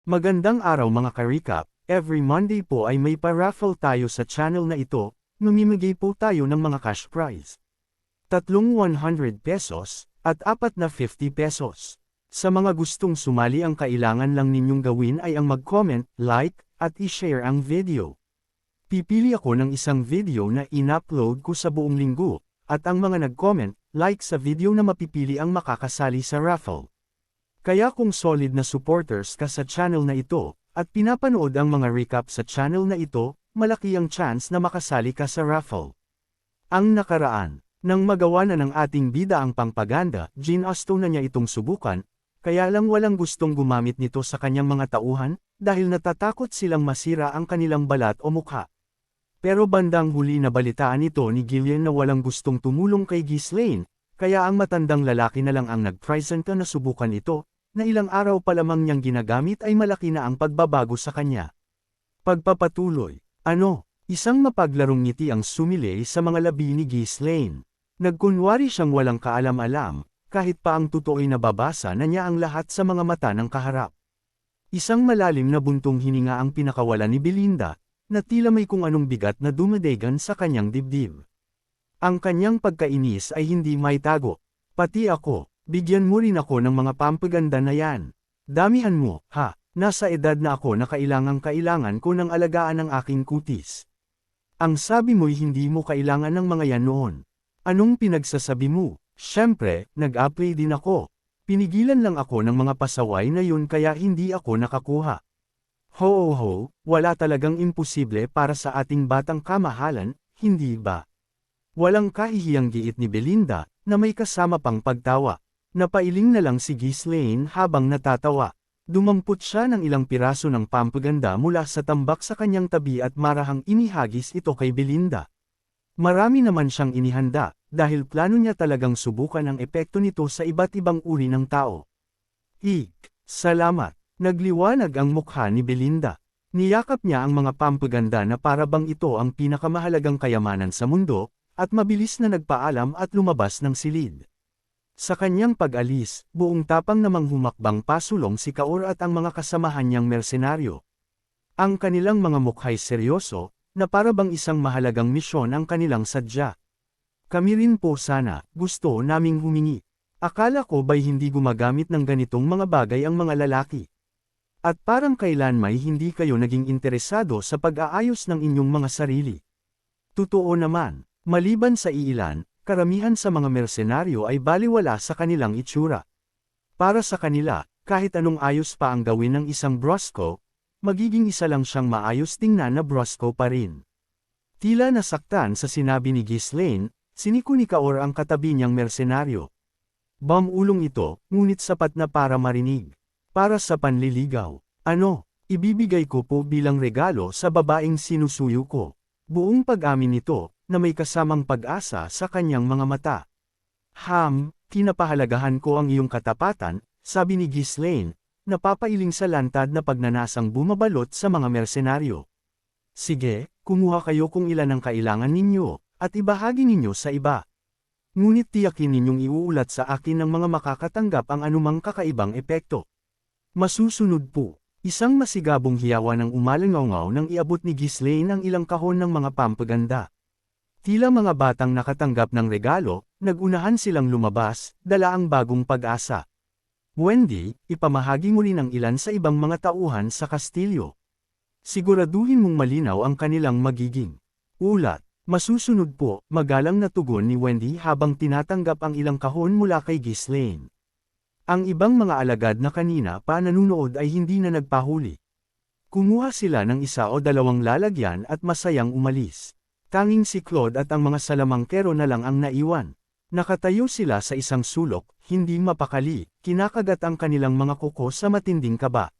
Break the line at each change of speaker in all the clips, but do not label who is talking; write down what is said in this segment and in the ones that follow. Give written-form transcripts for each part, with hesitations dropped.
Magandang araw mga ka-recap, every Monday po ay may pa-raffle tayo sa channel na ito, mamimigay po tayo ng mga cash prize. 100 pesos, at 4 na 50 pesos. Sa mga gustong sumali ang kailangan lang ninyong gawin ay ang mag-comment, like, at i-share ang video. Pipili ako ng isang video na in-upload ko sa buong linggo, at ang mga nag-comment, like sa video na mapipili ang makakasali sa raffle. Kaya kung solid na supporters ka sa channel na ito, at pinapanood ang mga recap sa channel na ito, malaki ang chance na makasali ka sa raffle. Ang nakaraan, nang magawa na ng ating bida ang pangpaganda, ginusto na niya itong subukan, kaya lang walang gustong gumamit nito sa kanyang mga tauhan, dahil natatakot silang masira ang kanilang balat o mukha. Pero bandang huli na balitaan ito ni Gillian na walang gustong tumulong kay Ghislaine, kaya ang matandang lalaki na lang ang nag-present na subukan ito, na ilang araw pa lamang niyang ginagamit ay malaki na ang pagbabago sa kanya. Pagpapatuloy, isang mapaglarong ngiti ang sumilay sa mga labi ni Ghislaine. Nagkunwari siyang walang kaalam-alam, kahit pa ang totoo ay nababasa na niya ang lahat sa mga mata ng kaharap. Isang malalim na buntong hininga ang pinakawalan ni Belinda, na tila may kung anong bigat na dumadagan sa kanyang dibdib. Ang kanyang pagkainis ay hindi maitago. Pati ako. Bigyan mo rin ako ng mga pampaganda na yan. Damihan mo, ha? Nasa edad na ako na kailangan ko ng alagaan ng aking kutis. Ang sabi mo'y hindi mo kailangan ng mga yan noon. Anong pinagsasabi mo? Siyempre, nag-apply din ako. Pinigilan lang ako ng mga pasaway na yun kaya hindi ako nakakuha. Ho, wala talagang imposible para sa ating batang kamahalan, hindi ba? Walang kahihiyang giit ni Belinda, na may kasama pang pagtawa. Napailing na lang si Ghislaine habang natatawa. Dumampot siya ng ilang piraso ng pampaganda mula sa tambak sa kanyang tabi at marahang inihagis ito kay Belinda. Marami naman siyang inihanda, dahil plano niya talagang subukan ang epekto nito sa iba't ibang uri ng tao. Salamat. Nagliwanag ang mukha ni Belinda. Niyakap niya ang mga pampaganda na para bang ito ang pinakamahalagang kayamanan sa mundo, at mabilis na nagpaalam at lumabas ng silid. Sa kanyang pag-alis, buong tapang namang humakbang pasulong si Kaur at ang mga kasamahan niyang mersenaryo. Ang kanilang mga mukha'y seryoso, na para bang isang mahalagang misyon ang kanilang sadya. Kami rin po sana, gusto naming humingi. Akala ko ba'y hindi gumagamit ng ganitong mga bagay ang mga lalaki? At parang kailanmay hindi kayo naging interesado sa pag-aayos ng inyong mga sarili. Totoo naman, maliban sa iilan, karamihan sa mga mersenaryo ay baliwala sa kanilang itsura. Para sa kanila, kahit anong ayos pa ang gawin ng isang brosco, magiging isa lang siyang maayos tingnan na brosco pa rin. Tila nasaktan sa sinabi ni Ghislaine, siniko ni Kaur ang katabi niyang mersenaryo. Bamulong ito, ngunit sapat na para marinig. Para sa panliligaw. Ibibigay ko po bilang regalo sa babaeng sinusuyo ko. Buong pag-amin nito, na may kasamang pag-asa sa kanyang mga mata. Kinapahalagahan ko ang iyong katapatan, sabi ni Ghislaine, napapailing sa lantad na pagnanasang bumabalot sa mga mersenaryo. Sige, kumuha kayo kung ilan ang kailangan ninyo, at ibahagi ninyo sa iba. Ngunit tiyakin ninyong iuulat sa akin ng mga makakatanggap ang anumang kakaibang epekto. Masusunod po, isang masigabong hiyawa ng umalangaw nang iabot ni Ghislaine ang ilang kahon ng mga pampaganda. Tila mga batang nakatanggap ng regalo, nagunahan silang lumabas, dala ang bagong pag-asa. Wendy, ipamahagi mo rin ang ilan sa ibang mga tauhan sa kastilyo. Siguraduhin mong malinaw ang kanilang magiging ulat. Masusunod po, magalang na tugon ni Wendy habang tinatanggap ang ilang kahon mula kay Ghislaine. Ang ibang mga alagad na kanina pa nanunood ay hindi na nagpahuli. Kumuha sila ng isa o dalawang lalagyan at masayang umalis. Tanging si Claude at ang mga salamangkero na lang ang naiwan. Nakatayo sila sa isang sulok, hindi mapakali, kinakagat ang kanilang mga kuko sa matinding kaba.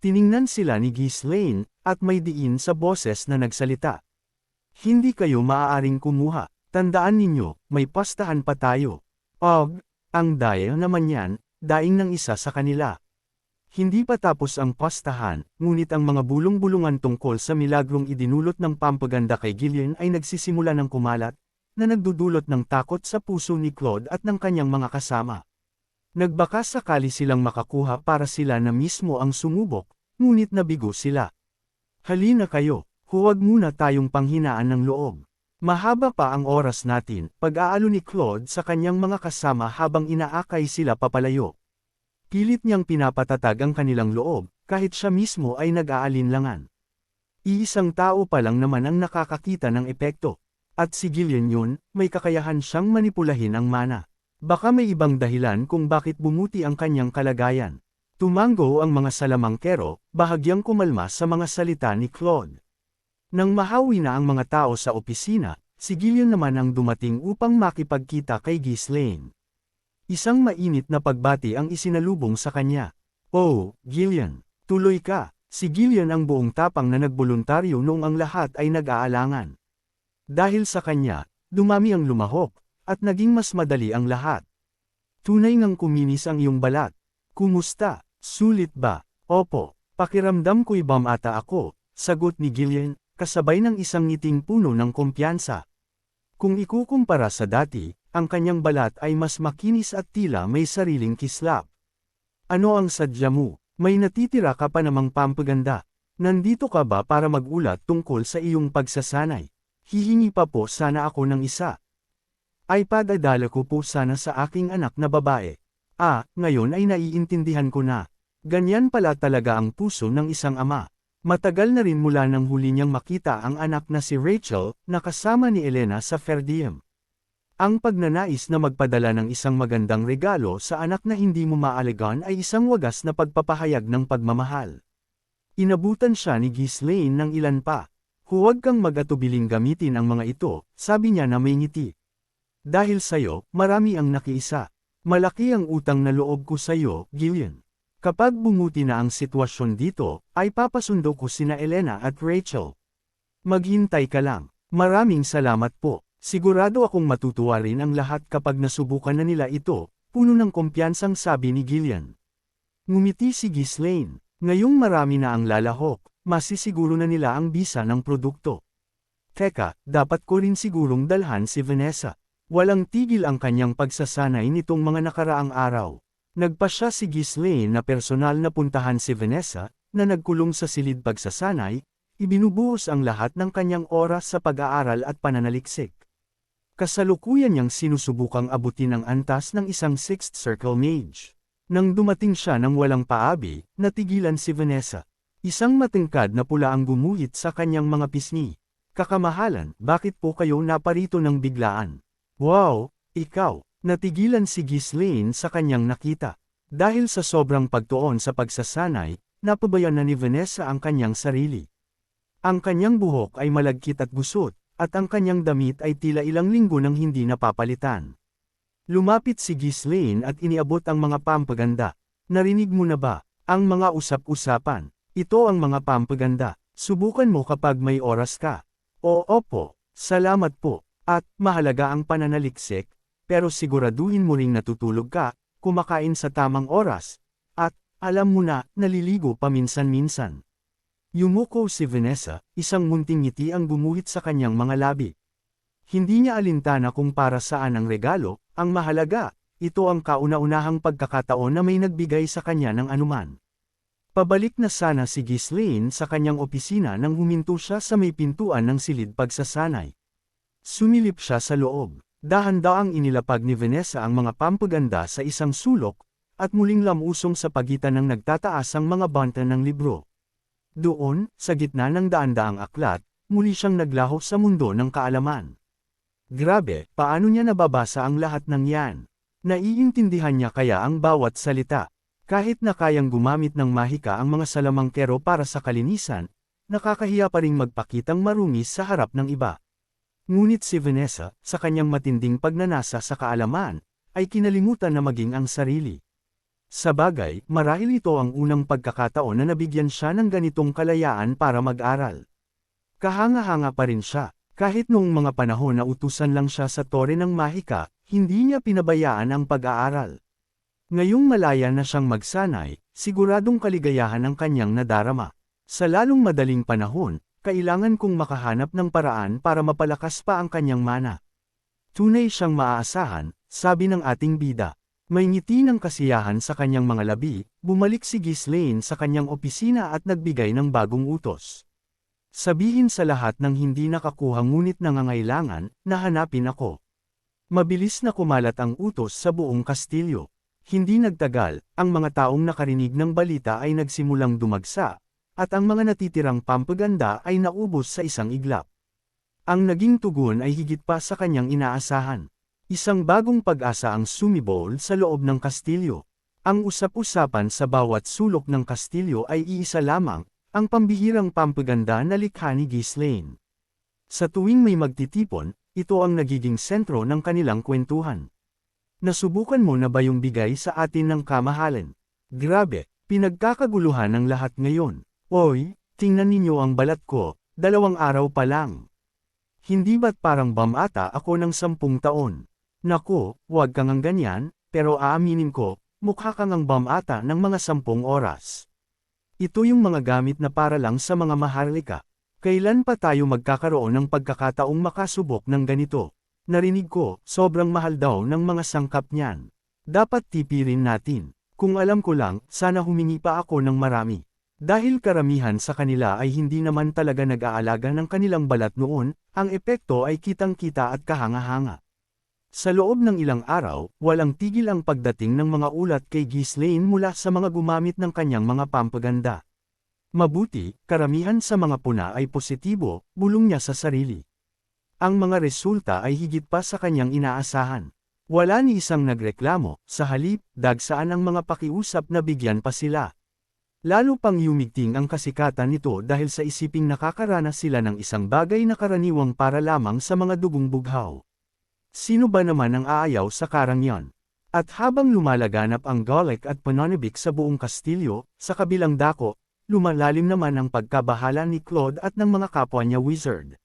Tiningnan sila ni Ghislaine, at may diin sa boses na nagsalita. Hindi kayo maaaring kumuha, tandaan ninyo, may pastahan pa tayo. Ang daya naman yan, daing ng isa sa kanila. Hindi pa tapos ang pastahan, ngunit ang mga bulong-bulungan tungkol sa milagrong idinulot ng pampaganda kay Gillian ay nagsisimula ng kumalat, na nagdudulot ng takot sa puso ni Claude at ng kanyang mga kasama. Nagbaka sakali silang makakuha para sila na mismo ang sumubok, ngunit nabigo sila. Halina kayo, huwag muna tayong panghinaan ng loob. Mahaba pa ang oras natin, pag-aalo ni Claude sa kanyang mga kasama habang inaakay sila papalayo. Pilit niyang pinapatatag ang kanilang loob, kahit siya mismo ay nag-aalinlangan. Iisang tao pa lang naman ang nakakakita ng epekto. At si Gillian yun, may kakayahan siyang manipulahin ang mana. Baka may ibang dahilan kung bakit bumuti ang kanyang kalagayan. Tumango ang mga salamangkero, bahagyang kumalma sa mga salita ni Claude. Nang mahawi na ang mga tao sa opisina, si Gillian naman ang dumating upang makipagkita kay Ghislaine. Isang mainit na pagbati ang isinalubong sa kanya. "Oh, Gillian, tuloy ka." Si Gillian ang buong tapang na nagboluntaryo noong ang lahat ay nag-aalangan. Dahil sa kanya, dumami ang lumahok, at naging mas madali ang lahat. "Tunay ngang kuminis ang iyong balat. Kumusta? Sulit ba?" "Opo, pakiramdam ko'y bam ata ako," sagot ni Gillian, kasabay ng isang ngiting puno ng kumpiyansa. Kung ikukumpara sa dati, ang kanyang balat ay mas makinis at tila may sariling kislap. "Ano ang sadya mo? May natitira ka pa namang pampaganda. Nandito ka ba para magulat tungkol sa iyong pagsasanay? Hihingi pa po sana ako ng isa. Ay padadala ko po sana sa aking anak na babae." Ngayon ay naiintindihan ko na. Ganyan pala talaga ang puso ng isang ama. Matagal na rin mula nang huli niyang makita ang anak na si Rachel, na kasama ni Elena sa Fair Diem. Ang pagnanais na magpadala ng isang magandang regalo sa anak na hindi mo maalagaan ay isang wagas na pagpapahayag ng pagmamahal. Inabutan siya ni Ghislaine ng ilan pa. "Huwag kang mag-atubiling gamitin ang mga ito," sabi niya na may ngiti. "Dahil sayo, marami ang nakiisa. Malaki ang utang na loob ko sayo, Gillian. Kapag bumuti na ang sitwasyon dito, ay papasundo ko sina Elena at Rachel. Maghintay ka lang. Maraming salamat po. Sigurado akong matutuwa rin ang lahat kapag nasubukan na nila ito," puno ng kumpiyansang sabi ni Gillian. Ngumiti si Ghislaine. Ngayong marami na ang lalahok, masisiguro na nila ang bisa ng produkto. "Teka, dapat ko rin sigurong dalhan si Vanessa." Walang tigil ang kanyang pagsasanay nitong mga nakaraang araw. Nagpasya si Ghislaine na personal na puntahan si Vanessa, na nagkulong sa silid pagsasanay, ibinubuhos ang lahat ng kanyang oras sa pag-aaral at pananaliksik. Kasalukuyan niyang sinusubukang abutin ang antas ng isang Sixth Circle Mage. Nang dumating siya ng walang paabi, natigilan si Vanessa. Isang matingkad na pula ang gumuhit sa kanyang mga pisngi. "Kakamahalan, bakit po kayo naparito ng biglaan?" "Wow, ikaw!" Natigilan si Ghislaine sa kanyang nakita. Dahil sa sobrang pagtuon sa pagsasanay, napabayan na ni Vanessa ang kanyang sarili. Ang kanyang buhok ay malagkit at gusot, at ang kanyang damit ay tila ilang linggo nang hindi napapalitan. Lumapit si Ghislaine at iniabot ang mga pampaganda. "Narinig mo na ba ang mga usap-usapan? Ito ang mga pampaganda. Subukan mo kapag may oras ka." Opo, salamat po. At mahalaga ang pananaliksik, pero siguraduhin mo ring natutulog ka, kumakain sa tamang oras, at alam mo na, naliligo paminsan-minsan." Yumuko si Vanessa, isang munting ngiti ang gumuhit sa kanyang mga labi. Hindi niya alintana kung para saan ang regalo, ang mahalaga, ito ang kauna-unahang pagkakataon na may nagbigay sa kanya ng anuman. Pabalik na sana si Ghislaine sa kanyang opisina nang huminto siya sa may pintuan ng silid pagsasanay. Sumilip siya sa loob. Dahan-daang inilapag ni Vanessa ang mga pampaganda sa isang sulok, at muling lamusong sa pagitan ng nagtataasang mga banta ng libro. Doon, sa gitna ng daan-daang aklat, muli siyang naglaho sa mundo ng kaalaman. Grabe, paano niya nababasa ang lahat ng yan? Naiintindihan niya kaya ang bawat salita. Kahit na kayang gumamit ng mahika ang mga salamangkero para sa kalinisan, nakakahiya pa ring magpakitang marungis sa harap ng iba. Ngunit si Vanessa, sa kanyang matinding pagnanasa sa kaalaman, ay kinalimutan na maging ang sarili. Sa bagay, marahil ito ang unang pagkakataon na nabigyan siya ng ganitong kalayaan para mag-aral. Kahanga-hanga pa rin siya, kahit noong mga panahon na utusan lang siya sa tore ng mahika, hindi niya pinabayaan ang pag-aaral. Ngayong malaya na siyang magsanay, siguradong kaligayahan ang kanyang nadarama. Sa lalong madaling panahon, kailangan kong makahanap ng paraan para mapalakas pa ang kanyang mana. Tunay siyang maaasahan, sabi ng ating bida. May ngiti ng kasiyahan sa kanyang mga labi, bumalik si Ghislaine sa kanyang opisina at nagbigay ng bagong utos. Sabihin sa lahat ng hindi nakakuha ngunit nangangailangan na hanapin ako. Mabilis na kumalat ang utos sa buong kastilyo. Hindi nagtagal, ang mga taong nakarinig ng balita ay nagsimulang dumagsa, at ang mga natitirang pampaganda ay naubos sa isang iglap. Ang naging tugon ay higit pa sa kanyang inaasahan. Isang bagong pag-asa ang sumibol sa loob ng kastilyo. Ang usap-usapan sa bawat sulok ng kastilyo ay iisa lamang, ang pambihirang pampaganda na likha ni Ghislaine. Sa tuwing may magtitipon, ito ang nagiging sentro ng kanilang kwentuhan. Nasubukan mo na ba yung bigay sa atin ng kamahalan? Grabe, pinagkakaguluhan ng lahat ngayon. Oy, tingnan ninyo ang balat ko, 2 araw pa lang. Hindi ba't parang bamata ako ng 10 taon? Naku, huwag kang ang ganyan, pero aaminin ko, mukha kang ang bamata ng mga 10 oras. Ito yung mga gamit na para lang sa mga maharlika. Kailan pa tayo magkakaroon ng pagkakataong makasubok ng ganito? Narinig ko, sobrang mahal daw ng mga sangkap niyan. Dapat tipirin natin. Kung alam ko lang, sana humingi pa ako ng marami. Dahil karamihan sa kanila ay hindi naman talaga nag-aalaga ng kanilang balat noon, ang epekto ay kitang-kita at kahanga-hanga. Sa loob ng ilang araw, walang tigil ang pagdating ng mga ulat kay Ghislaine mula sa mga gumamit ng kanyang mga pampaganda. Mabuti, karamihan sa mga puna ay positibo, bulong niya sa sarili. Ang mga resulta ay higit pa sa kanyang inaasahan. Wala ni isang nagreklamo, sa halip, dagsaan ang mga pakiusap na bigyan pa sila. Lalo pang yumigting ang kasikatan nito dahil sa isiping nakakaranas sila ng isang bagay na karaniwang para lamang sa mga dugong bughaw. Sino ba naman ang aayaw sa karangyan? At habang lumalaganap ang galit at pananabik sa buong kastilyo, sa kabilang dako, lumalalim naman ang pagkabahala ni Claude at ng mga kapwa niya wizard.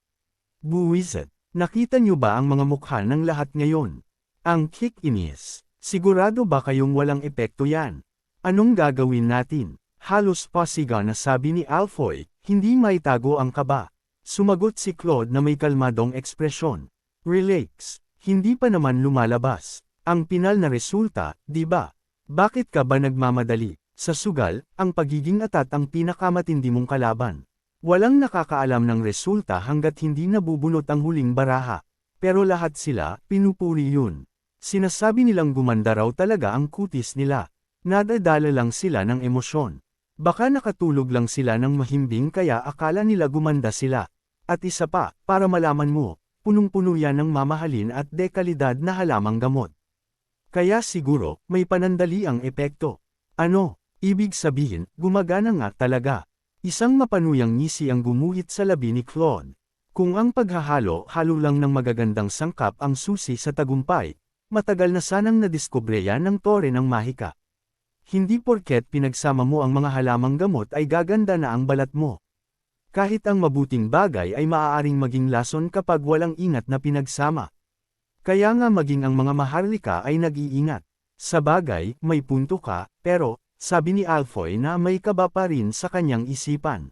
Buwisit, nakita niyo ba ang mga mukha ng lahat ngayon? Ang kikinis. Sigurado ba kayong walang epekto yan? Anong gagawin natin? Halos pasiga na sabi ni Alfoy, hindi maitago ang kaba. Sumagot si Claude na may kalmadong ekspresyon. Relax. Hindi pa naman lumalabas. Ang pinal na resulta, di ba? Bakit ka ba nagmamadali? Sa sugal, ang pagiging atat ang pinakamatindi mong kalaban. Walang nakakaalam ng resulta hanggat hindi nabubunot ang huling baraha. Pero lahat sila, pinupuri yun. Sinasabi nilang gumanda raw talaga ang kutis nila. Nadadala lang sila ng emosyon. Baka nakatulog lang sila ng mahimbing kaya akala nila gumanda sila. At isa pa, para malaman mo, punong-puno yan ng mamahalin at dekalidad na halamang gamot. Kaya siguro, may panandali ang epekto. Ano? Ibig sabihin, gumagana nga talaga. Isang mapanuyang ngisi ang gumuhit sa labi ni Claude. Kung ang paghahalo-halo lang ng magagandang sangkap ang susi sa tagumpay, matagal na sanang nadiskubre yan ng tore ng mahika. Hindi porket pinagsama mo ang mga halamang gamot ay gaganda na ang balat mo. Kahit ang mabuting bagay ay maaaring maging lason kapag walang ingat na pinagsama. Kaya nga maging ang mga maharlika ay nag-iingat. Sa bagay, may punto ka, pero, sabi ni Alfoy na may kaba pa rin sa kanyang isipan.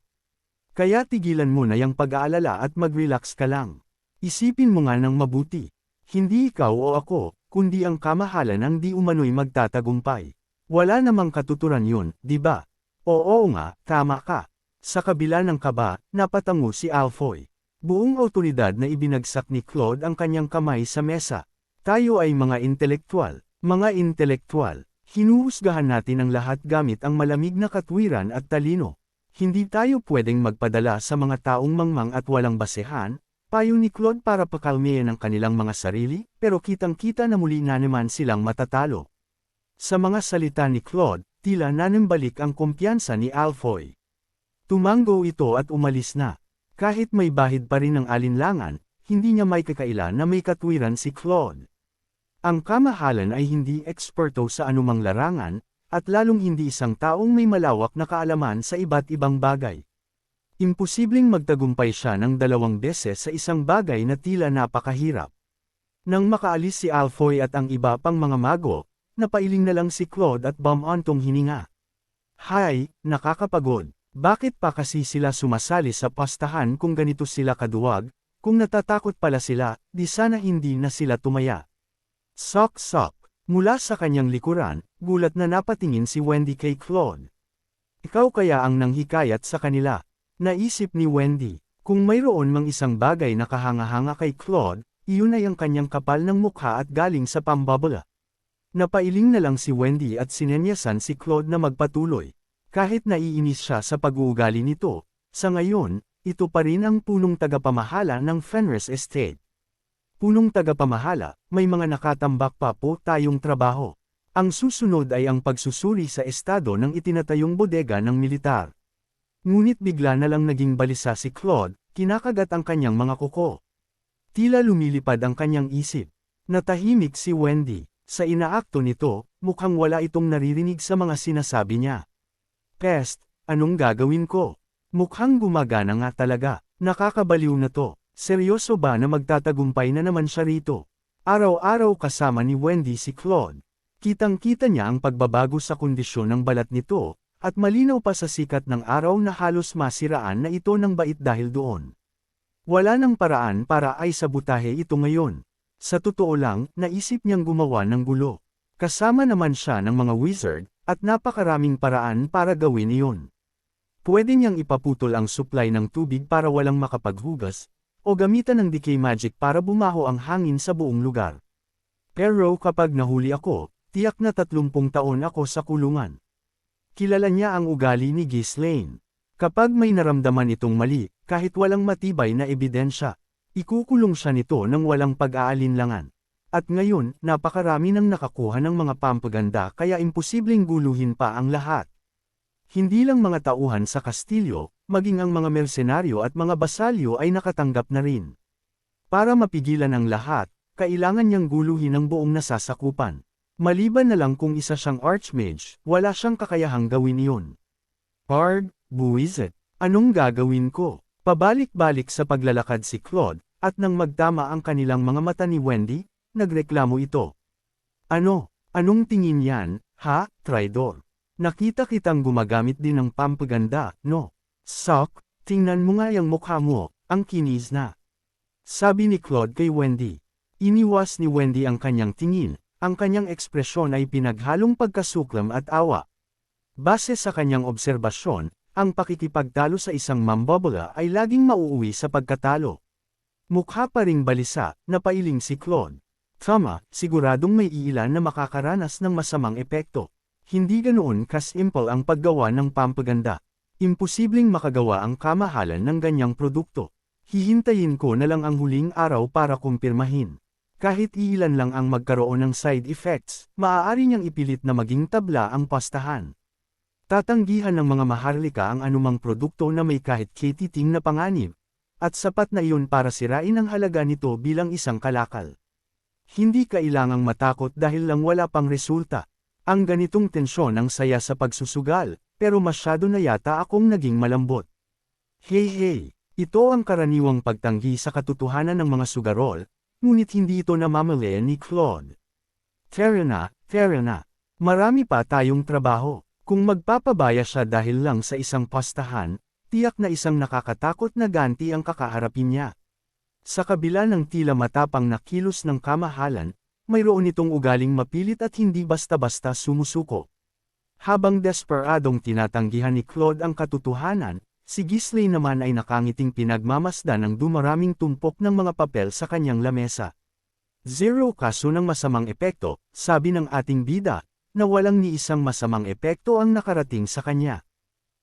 Kaya tigilan mo na yung pag-aalala at mag-relax ka lang. Isipin mo nga ng mabuti. Hindi ikaw o ako, kundi ang kamahalan ang di umano'y magtatagumpay. Wala namang katuturan yun, di ba? Oo nga, tama ka. Sa kabila ng kaba, napatango si Alfoy. Buong awtoridad na ibinagsak ni Claude ang kanyang kamay sa mesa. Tayo ay mga intelektual. Hinuhusgahan natin ang lahat gamit ang malamig na katwiran at talino. Hindi tayo pwedeng magpadala sa mga taong mangmang at walang basehan, payo ni Claude para pakalmeyan ang kanilang mga sarili, pero kitang-kita na muli na naman silang matatalo. Sa mga salita ni Claude, tila nanambalik ang kumpiyansa ni Alfoy. Tumango ito at umalis na. Kahit may bahid pa rin ng alinlangan, hindi niya may kakaila na may katwiran si Claude. Ang kamahalan ay hindi eksperto sa anumang larangan, at lalong hindi isang taong may malawak na kaalaman sa iba't ibang bagay. Imposibleng magtagumpay siya ng 2 beses sa isang bagay na tila napakahirap. Nang makaalis si Alfoy at ang iba pang mga mago, napailing na lang si Claude at bumantong hininga. Hay, nakakapagod. Bakit pa kasi sila sumasali sa pastahan kung ganito sila kaduwag? Kung natatakot pala sila, di sana hindi na sila tumaya. Sok-sok. Mula sa kanyang likuran, gulat na napatingin si Wendy kay Claude. Ikaw kaya ang nanghikayat sa kanila? Naisip ni Wendy. Kung mayroon mang isang bagay na kahanga-hanga kay Claude, iyon ay ang kanyang kapal ng mukha at galing sa pambabala. Napailing na lang si Wendy at sinenyasan si Claude na magpatuloy. Kahit naiinis siya sa pag-uugali nito, sa ngayon, ito pa rin ang punong tagapamahala ng Fenris Estate. Punong tagapamahala, may mga nakatambak pa po tayong trabaho. Ang susunod ay ang pagsusuri sa estado ng itinatayong bodega ng militar. Ngunit bigla na lang naging balisa si Claude, kinakagat ang kanyang mga kuko. Tila lumilipad ang kanyang isip. Natahimik si Wendy. Sa inaakto nito, mukhang wala itong naririnig sa mga sinasabi niya. Pest, anong gagawin ko? Mukhang gumagana nga talaga. Nakakabaliw na to. Seryoso ba na magtatagumpay na naman siya rito? Araw-araw kasama ni Wendy si Claude. Kitang-kita niya ang pagbabago sa kondisyon ng balat nito, at malinaw pa sa sikat ng araw na halos masiraan na ito ng bait dahil doon. Wala nang paraan para ay sabutahe ito ngayon. Sa totoo lang, naisip niyang gumawa ng gulo. Kasama naman siya ng mga wizard, at napakaraming paraan para gawin iyon. Pwede niyang ipaputol ang supply ng tubig para walang makapaghugas, o gamitan ng decay magic para bumaho ang hangin sa buong lugar. Pero kapag nahuli ako, tiyak na 30 taon ako sa kulungan. Kilala niya ang ugali ni Ghislaine. Kapag may naramdaman itong mali, kahit walang matibay na ebidensya, ikukulong siya nito ng walang pag-aalinlangan. At ngayon, napakarami nang nakakuha ng mga pampaganda kaya imposibleng guluhin pa ang lahat. Hindi lang mga tauhan sa kastilyo, maging ang mga mersenaryo at mga basalyo ay nakatanggap na rin. Para mapigilan ang lahat, kailangan niyang guluhin ang buong nasasakupan. Maliban na lang kung isa siyang archmage, wala siyang kakayahang gawin iyon. Hard, buwisit. Anong gagawin ko? Pabalik-balik sa paglalakad si Claude, at nang magtama ang kanilang mga mata ni Wendy, nagreklamo ito. Ano? Anong tingin yan, ha, traidor? Nakita kitang gumagamit din ng pampaganda, no? Sok, tingnan mo nga yung mukha mo, ang kinis na. Sabi ni Claude kay Wendy. Iniwas ni Wendy ang kanyang tingin. Ang kanyang ekspresyon ay pinaghalong pagkasuklam at awa. Base sa kanyang obserbasyon, ang pakikipagtalo sa isang mambobola ay laging mauuwi sa pagkatalo. Mukha pa ring balisa, napailing si Claude. Tama, siguradong may iilan na makakaranas ng masamang epekto. Hindi ganoon kasimple ang paggawa ng pampaganda. Imposibleng makagawa ang kamahalan ng ganyang produkto. Hihintayin ko na lang ang huling araw para kumpirmahin. Kahit iilan lang ang magkaroon ng side effects, maaari niyang ipilit na maging tabla ang pastahan. Tatanggihan ng mga maharlika ang anumang produkto na may kahit katiting na panganib, at sapat na iyon para sirain ang halaga nito bilang isang kalakal. Hindi kailangang matakot dahil lang wala pang resulta. Ang ganitong tensyon ang saya sa pagsusugal, pero masyado na yata akong naging malambot. Hey, ito ang karaniwang pagtanggi sa katotohanan ng mga sugarol, ngunit hindi ito namamalayan ni Claude. Tara na. Marami pa tayong trabaho. Kung magpapabaya siya dahil lang sa isang pastahan, tiyak na isang nakakatakot na ganti ang kakaharapin niya. Sa kabila ng tila matapang na kilos ng kamahalan, mayroon itong ugaling mapilit at hindi basta-basta sumusuko. Habang desperadong tinatanggihan ni Claude ang katotohanan, si Ghislaine naman ay nakangiting pinagmamasdan ng dumaraming tumpok ng mga papel sa kanyang lamesa. Zero kaso ng masamang epekto, sabi ng ating bida, na walang ni isang masamang epekto ang nakarating sa kanya.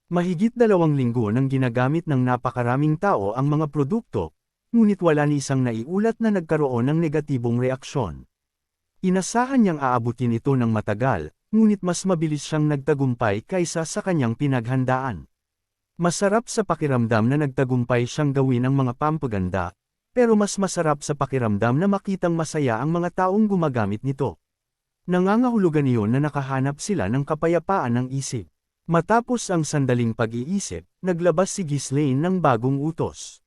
Mahigit 2 linggo nang ginagamit ng napakaraming tao ang mga produkto, ngunit wala ni isang naiulat na nagkaroon ng negatibong reaksyon. Inasahan niyang aabutin ito ng matagal, ngunit mas mabilis siyang nagtagumpay kaysa sa kanyang pinaghandaan. Masarap sa pakiramdam na nagtagumpay siyang gawin ang mga pampaganda, pero mas masarap sa pakiramdam na makitang masaya ang mga taong gumagamit nito. Nangangahulugan iyon na nakahanap sila ng kapayapaan ng isip. Matapos ang sandaling pag-iisip, naglabas si Ghislaine ng bagong utos.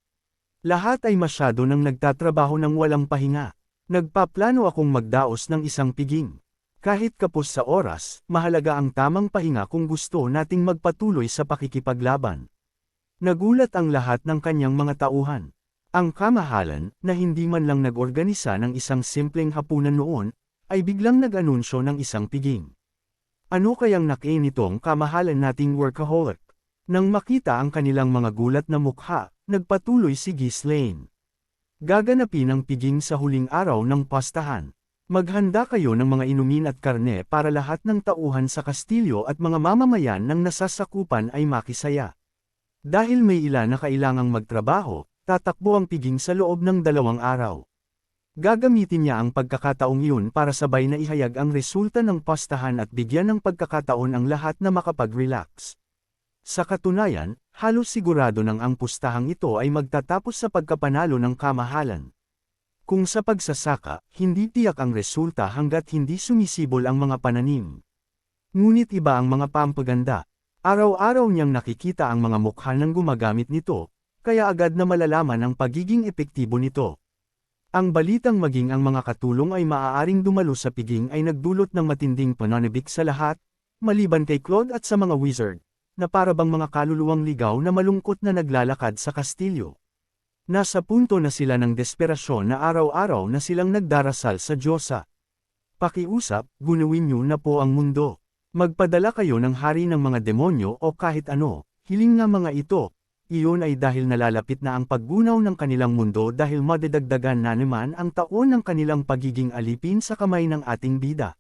Lahat ay masyado nang nagtatrabaho ng walang pahinga. Nagpaplano akong magdaos ng isang piging. Kahit kapos sa oras, mahalaga ang tamang pahinga kung gusto nating magpatuloy sa pakikipaglaban. Nagulat ang lahat ng kanyang mga tauhan. Ang kamahalan, na hindi man lang nag-organisa ng isang simpleng hapunan noon, ay biglang nag-anunsyo ng isang piging. Ano kayang nakain nitong kamahalan nating workaholic? Nang makita ang kanilang mga gulat na mukha, nagpatuloy si Ghislaine. Gaganapin ang piging sa huling araw ng pastahan. Maghanda kayo ng mga inumin at karne para lahat ng tauhan sa kastilyo at mga mamamayan ng nasasakupan ay makisaya. Dahil may ilan na kailangang magtrabaho, tatakbo ang piging sa loob ng 2 araw. Gagamitin niya ang pagkakataong iyon para sabay na ihayag ang resulta ng pastahan at bigyan ng pagkakataon ang lahat na makapag-relax. Sa katunayan, halos sigurado nang ang pustahang ito ay magtatapos sa pagkapanalo ng kamahalan. Kung sa pagsasaka, hindi tiyak ang resulta hanggat hindi sumisibol ang mga pananim. Ngunit iba ang mga pampaganda. Araw-araw niyang nakikita ang mga mukha ng gumagamit nito, kaya agad na malalaman ang pagiging epektibo nito. Ang balitang maging ang mga katulong ay maaaring dumalo sa piging ay nagdulot ng matinding pananibik sa lahat, maliban kay Claude at sa mga wizard, na para bang mga kaluluwang ligaw na malungkot na naglalakad sa kastilyo. Nasa punto na sila ng desperasyon na araw-araw na silang nagdarasal sa Diyosa. Pakiusap, gunawin niyo na po ang mundo. Magpadala kayo ng hari ng mga demonyo o kahit ano, hiling nga mga ito. Iyon ay dahil nalalapit na ang paggunaw ng kanilang mundo dahil madadagdagan na naman ang taon ng kanilang pagiging alipin sa kamay ng ating bida.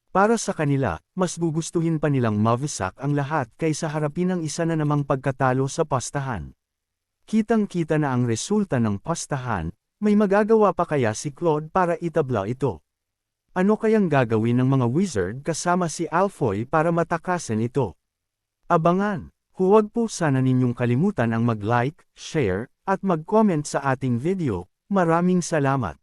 Para sa kanila, mas gugustuhin pa nilang mavisak ang lahat kaysa harapin ang isa na namang pagkatalo sa pastahan. Kitang-kita na ang resulta ng pastahan, may magagawa pa kaya si Claude para itabla ito? Ano kayang gagawin ng mga wizard kasama si Alfoy para matakasan ito? Abangan! Huwag po sana ninyong kalimutan ang mag-like, share, at mag-comment sa ating video. Maraming salamat!